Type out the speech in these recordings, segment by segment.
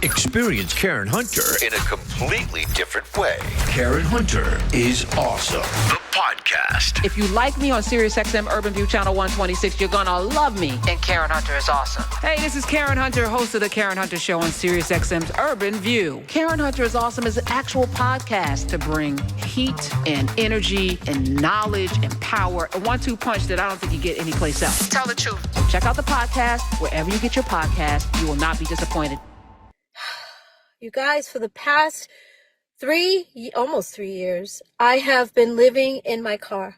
Experience Karen Hunter in a completely different way. Karen Hunter is awesome. The podcast. If you like me on SiriusXM Urban View Channel 126, you're gonna love me in Karen Hunter is Awesome. Hey, this is Karen Hunter, host of the Karen Hunter Show on SiriusXM's Urban View. Karen Hunter is Awesome is an actual podcast to bring heat and energy and knowledge and power. A 1-2 punch that I don't think you get anyplace else. Tell the truth. Check out the podcast wherever you get your podcast. You will not be disappointed. You guys, for the past almost 3 years, I have been living in my car.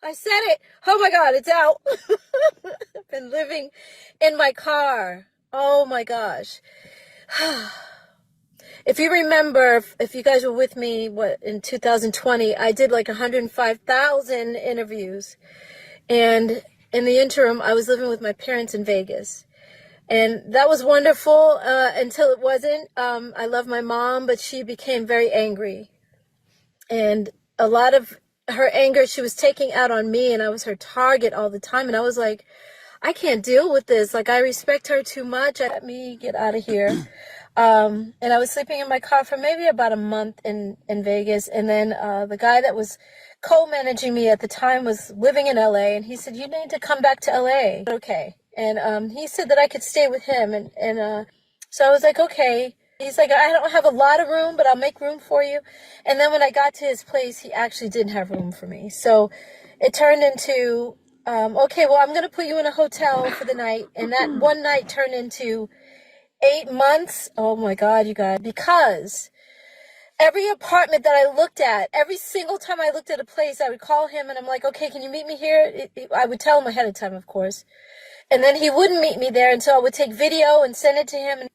I said it. Oh my God, it's out. I've been living in my car. Oh my gosh. If you remember, if you guys were with me, in 2020, I did like 105,000 interviews. And in the interim, I was living with my parents in Vegas. And that was wonderful until it wasn't. I love my mom, but she became very angry. And a lot of her anger, she was taking out on me, and I was her target all the time. And I was like, I can't deal with this. Like, I respect her too much. Let me get out of here. And I was sleeping in my car for maybe about a month in Vegas. And then the guy that was co-managing me at the time was living in LA. And he said, you need to come back to LA. Okay. And he said that I could stay with him. And so I was like, okay. He's like, I don't have a lot of room, but I'll make room for you. And then when I got to his place, he actually didn't have room for me. So it turned into, okay, well, I'm going to put you in a hotel for the night. And that one night turned into 8 months. Oh, my God, you guys. Because every apartment that I looked at, every single time I looked at a place, I would call him and I'm like, okay, can you meet me here? I would tell him ahead of time, of course. And then he wouldn't meet me there, and so I would take video and send it to him. And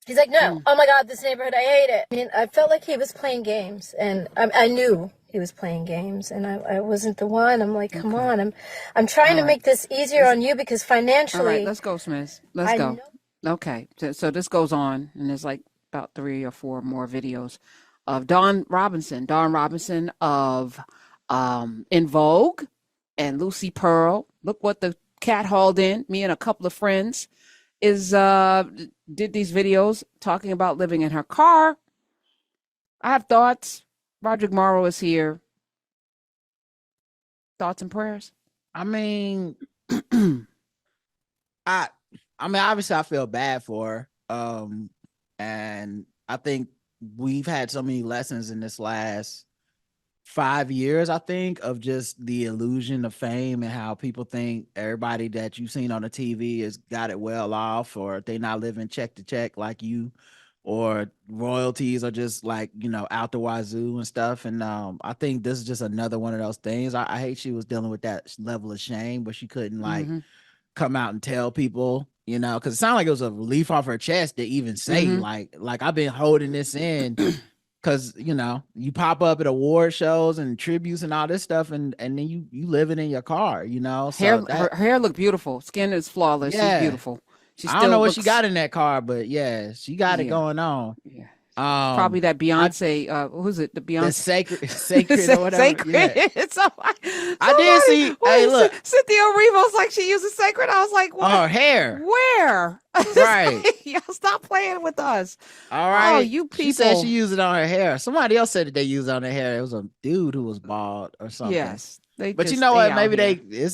he's like, no, oh my God, this neighborhood, I hate it. I mean, I felt like he was playing games, and I knew he was playing games, and I wasn't the one. I'm like, come on, I'm trying to make this easier on you because financially. All right, let's go, Smith. Let's go. Okay, so this goes on, and there's like about 3 or 4 more videos of Dawn Robinson of In Vogue and Lucy Pearl. Look what the cat hauled in. Me and a couple of friends did these videos talking about living in her car. I have thoughts. Roderick Morrow is here. Thoughts and prayers. I mean, obviously I feel bad for her. And I think we've had so many lessons in this last 5 years, I think, of just the illusion of fame and how people think everybody that you've seen on the TV has got it well off, or they not living check to check like you, or royalties are just like, out the wazoo and stuff. And I think this is just another one of those things. I hate she was dealing with that level of shame, but she couldn't come out and tell people, because it sounded like it was a relief off her chest to even say like I've been holding this in. Because, you pop up at award shows and tributes and all this stuff, and then you live it in your car, So her hair looked beautiful. Skin is flawless. Yeah. She's beautiful. I don't know what she got in that car, but yeah, she got it going on. Yeah. Probably that Beyonce, who's it? The Beyonce. The sacred or whatever. Sacred. Yeah. I did see. Hey, look. Cynthia Erivo's like, she uses sacred. I was like, what? Her hair. Where? Right. Y'all stop playing with us. All right. Oh, you people. She said she used it on her hair. Somebody else said that they used it on their hair. It was a dude who was bald or something. Yes. But you know what? Maybe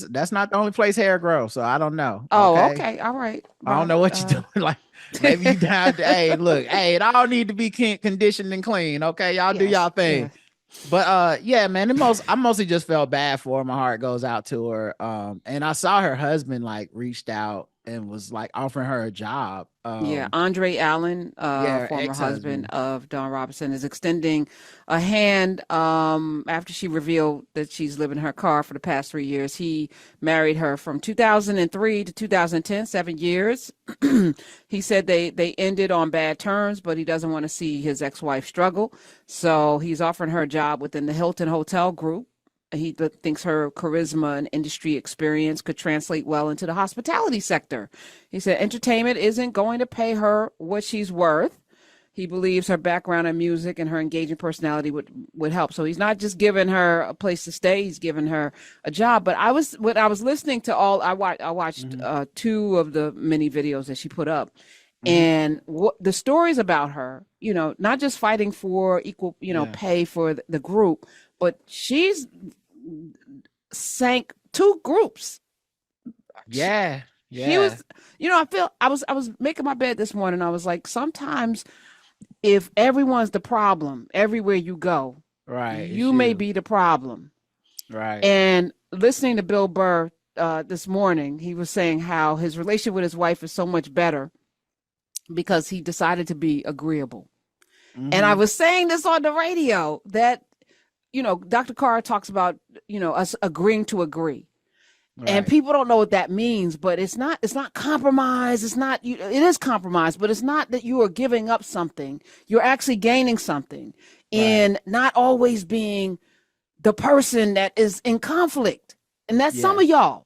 that's not the only place hair grows. So I don't know. Oh, okay. All right. I don't know what you're doing. Like, maybe you down to, hey, look, hey, it all need to be conditioned and clean. Okay. Y'all do y'all thing. Yes. But yeah, man, I mostly just felt bad for her. My heart goes out to her. And I saw her husband reached out and was offering her a job. Andre Allen, former husband of Dawn Robinson, is extending a hand after she revealed that she's lived in her car for the past 3 years. He married her from 2003 to 2010, 7 years. He said they ended on bad terms, but he doesn't want to see his ex-wife struggle. So he's offering her a job within the Hilton Hotel Group. He thinks her charisma and industry experience could translate well into the hospitality sector. He said entertainment isn't going to pay her what she's worth. He believes her background in music and her engaging personality would help. So he's not just giving her a place to stay; he's giving her a job. But I was listening to I watched 2 of the many videos that she put up, And what the stories about her, not just fighting for equal, pay for the group, but she's sank 2 groups. Yeah. She was, I was making my bed this morning. I was like, sometimes if everyone's the problem everywhere you go, right, you may be the problem. Right. And listening to Bill Burr this morning, he was saying how his relationship with his wife is so much better because he decided to be agreeable. And I was saying this on the radio that, Dr. Carr talks about, us agreeing to agree. Right. And people don't know what that means, but it's not compromise. It is compromise, but it's not that you are giving up something. You're actually gaining something in not always being the person that is in conflict. And that's some of y'all.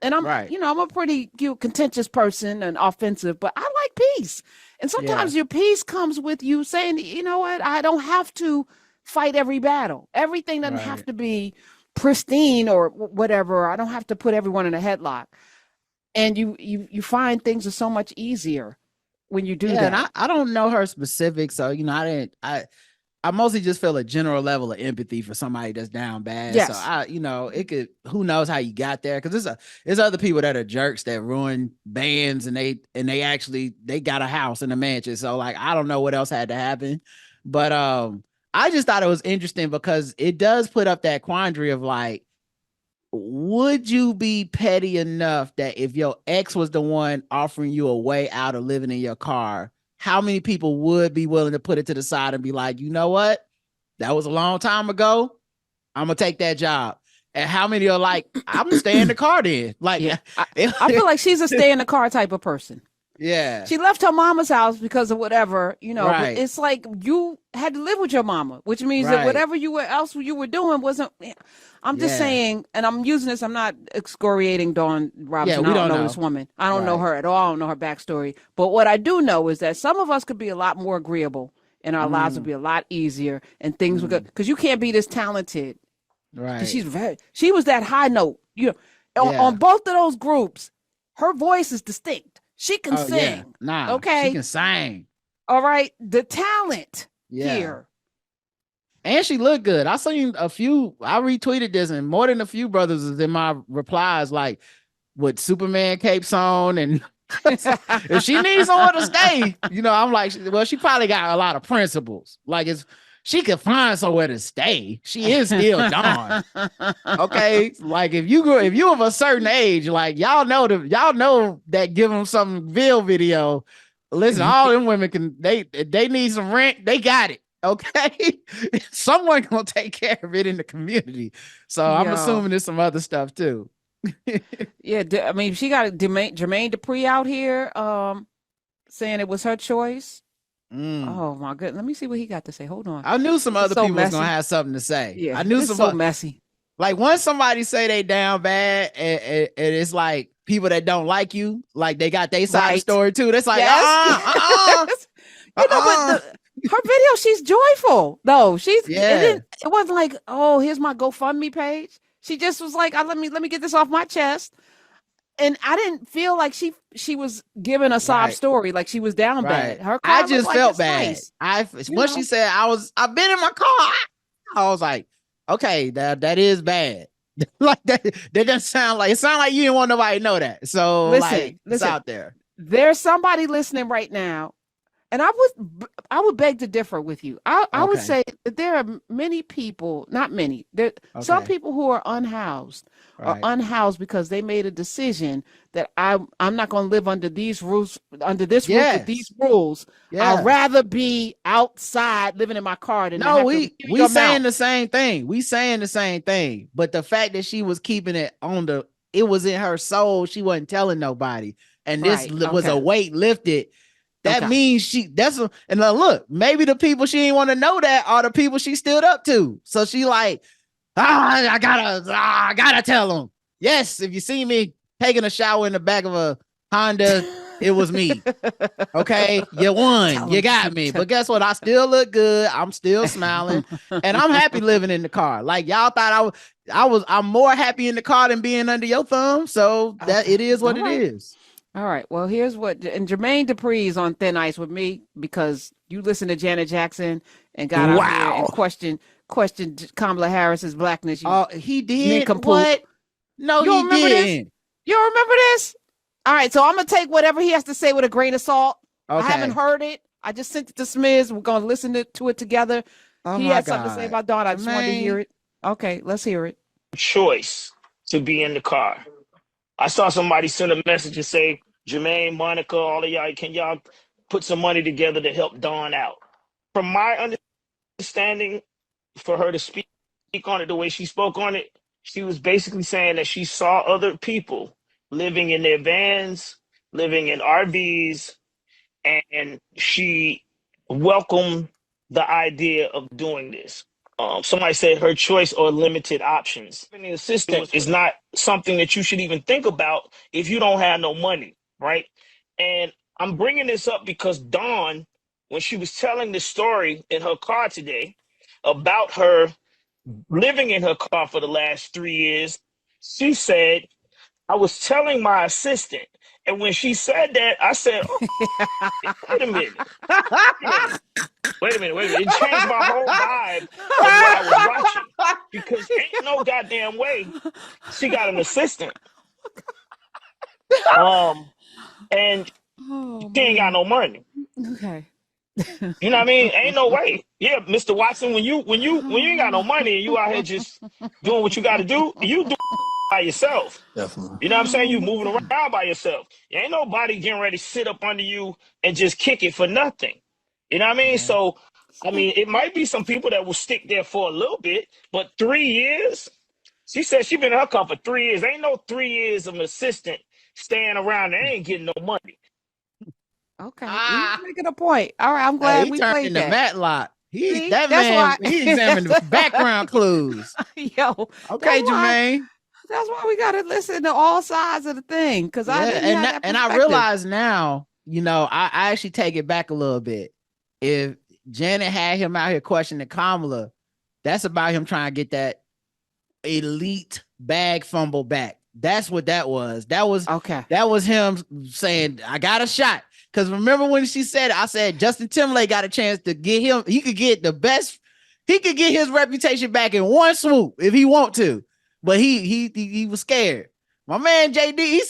And I'm, I'm a pretty contentious person and offensive, but I like peace. And sometimes your peace comes with you saying, you know what, I don't have to fight every battle. Everything doesn't have to be pristine or whatever. I don't have to put everyone in a headlock. And you find things are so much easier when you do that. And I don't know her specifics, so I mostly just feel a general level of empathy for somebody that's down bad. Yes. So it could, who knows how you got there? Because there's other people that are jerks that ruin bands and they actually got a house in a mansion. So like, I don't know what else had to happen, but I just thought it was interesting because it does put up that quandary of like, would you be petty enough that if your ex was the one offering you a way out of living in your car, how many people would be willing to put it to the side and be like, you know what? That was a long time ago. I'm going to take that job. And how many are like, I'm going to stay in the car then? Like, I feel like she's a stay in the car type of person. Yeah. She left her mama's house because of whatever, but it's like you had to live with your mama, which means that whatever else you were doing wasn't, I'm just saying, and I'm using this, I'm not excoriating Dawn Robinson. I don't know this woman. I don't know her at all. I don't know her backstory. But what I do know is that some of us could be a lot more agreeable and our lives would be a lot easier and things would go, because you can't be this talented. Right. She was that high note, on both of those groups, her voice is distinct. She can sing. Yeah. Okay. She can sing. All right. The talent here. And she looked good. I seen I retweeted this and more than a few brothers is in my replies, like with Superman capes on. And if she needs someone to stay, I'm like, well, she probably got a lot of principles. Like she could find somewhere to stay. She is still Dawn. Okay. Like if you of a certain age, like y'all know that give them some Ville video. Listen, all them women they need some rent. They got it. Okay. Someone gonna take care of it in the community. So I'm assuming there's some other stuff too. I mean, she got Jermaine Dupri out here saying it was her choice. Oh my goodness. Let me see what he got to say. Hold on. I knew some other people was gonna have something to say. Yeah, I knew it's so messy. Like once somebody say they down bad and it's like people that don't like you, like they got their side of the story too. That's like, but her video, she's joyful though. It wasn't like, oh, here's my GoFundMe page. She just was like, let me get this off my chest. And I didn't feel like she was giving a sob story, like she was down bad. I just felt bad. Nice. Once she said I've been in my car, I was like, okay, that is bad. Like that doesn't sound like, it sounds like you didn't want nobody to know that. So listen, it's out there. There's somebody listening right now. And I would beg to differ with you. I would say that there are many people, not many, some people who are unhoused or unhoused because they made a decision that I'm not going to live under these rules, under this roof with these rules. I'd rather be outside living in my car than we saying the same thing. We saying the same thing. But the fact that she was keeping it it was in her soul. She wasn't telling nobody. And this was a weight lifted. That means and look, maybe the people she didn't want to know that are the people she stood up to. So she like, I gotta tell them. Yes, if you see me taking a shower in the back of a Honda, it was me. Okay, you won, you got me. But guess what? I still look good. I'm still smiling, and I'm happy living in the car. Like y'all thought I'm more happy in the car than being under your thumb. So that it is what it is. All right. Well, here's what, and Jermaine Dupri is on thin ice with me because you listened to Janet Jackson and got out here and questioned Kamala Harris's blackness. He did nincompoop. What? No, you he didn't. This? You don't remember this? All right. So I'm gonna take whatever he has to say with a grain of salt. Okay. I haven't heard it. I just sent it to Smiz. We're gonna listen to it together. He had something to say about Dawn. I just wanted to hear it. Okay, let's hear it. Choice to be in the car. I saw somebody send a message and say, Jermaine, Monica, all of y'all, can y'all put some money together to help Dawn out? From my understanding, for her to speak on it the way she spoke on it, she was basically saying that she saw other people living in their vans, living in RVs, and she welcomed the idea of doing this. Somebody said her choice or limited options. Being an assistant is not something that you should even think about if you don't have no money, right? And I'm bringing this up because Dawn, when she was telling the story in her car today about her living in her car for the last 3 years, she said, I was telling my assistant. And when she said that, I said, oh, wait a minute. Wait a minute. It changed my whole vibe of what I was watching. Because ain't no goddamn way she got an assistant. And she ain't got no money. Okay. You know what I mean? Ain't no way. Yeah, Mr. Watson, when you ain't got no money and you out here just doing what you gotta do, you do by yourself. Definitely. You know what I'm saying? You moving around by yourself. Ain't nobody getting ready to sit up under you and just kick it for nothing. You know what I mean? So, I mean, it might be some people that will stick there for a little bit, but 3 years? She said she been in her car for 3 years. Ain't no 3 years of an assistant staying around and ain't getting no money. Okay, he's making a point. All right, I'm glad we played that. Matlock. He examined the background clues. Yo, okay, Jermaine. That's why we gotta listen to all sides of the thing because I realize now, you know, I actually take it back a little bit. If Janet had him out here questioning Kamala, that's about him trying to get that elite bag fumble back. That's what that was. That was him saying, I got a shot. Because remember when she said it, I said Justin Timberlake got a chance to get him. He could get the best. He could get his reputation back in one swoop if he want to. But he was scared. My man JD,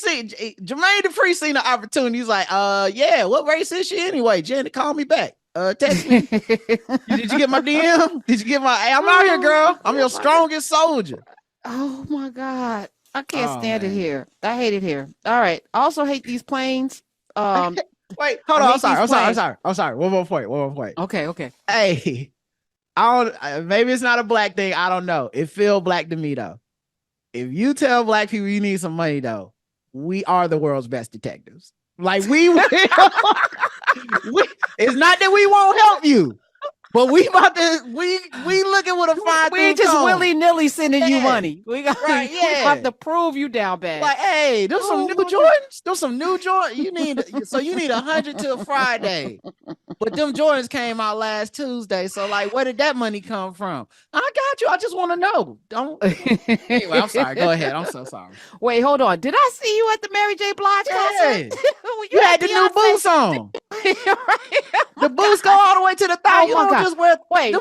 Jermaine Dupri seen the opportunity. He's like, yeah, what race is she anyway? Janet, call me back. Text me. Did you get my DM? Did you get my? Hey, I'm out here, girl. I'm your strongest soldier. Oh my God, I can't stand it here. I hate it here. All right. I also hate these planes. Wait, hold on. I'm sorry. One more point. Okay. Hey, maybe it's not a black thing. I don't know. It feel black to me though. If you tell black people you need some money though, we are the world's best detectives. Like we will. It's not that we won't help you, but we about to we looking with a fine. We ain't just willy-nilly sending you money. We have to prove you down bad. Like, hey, there's some new Jordans. There's some new Jordans. You need 100 till Friday. But them Jordans came out last Tuesday. So like, where did that money come from? I got you. I just want to know. Anyway, I'm sorry. Go ahead. I'm so sorry. Wait, hold on. Did I see you at the Mary J. Blige concert? you had the new boots on. The boots go all the way to the thigh. You don't just wear. Wait,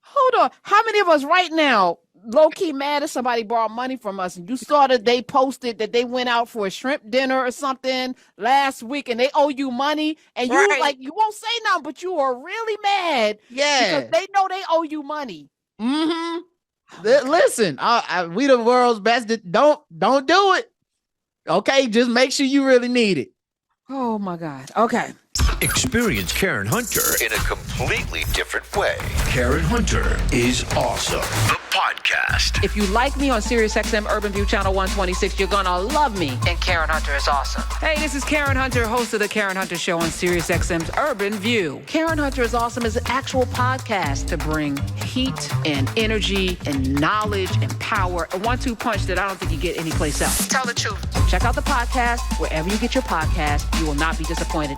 hold on. How many of us right now low-key mad if somebody borrowed money from us and you saw that they posted that they went out for a shrimp dinner or something last week and they owe you money and you like you won't say nothing, but you are really mad because they know they owe you money. Listen, we the world's best. Don't do it. Okay, just make sure you really need it. Oh my God. Okay. Experience Karen Hunter in a completely different way. Karen Hunter is awesome. The podcast. If you like me on SiriusXM Urban View Channel 126, you're gonna love me in Karen Hunter is Awesome. Hey, this is Karen Hunter, host of the Karen Hunter Show on SiriusXM's Urban View. Karen Hunter is Awesome is an actual podcast to bring heat and energy and knowledge and power. A 1-2 punch that I don't think you get anyplace else. Tell the truth. Check out the podcast wherever you get your podcast. You will not be disappointed.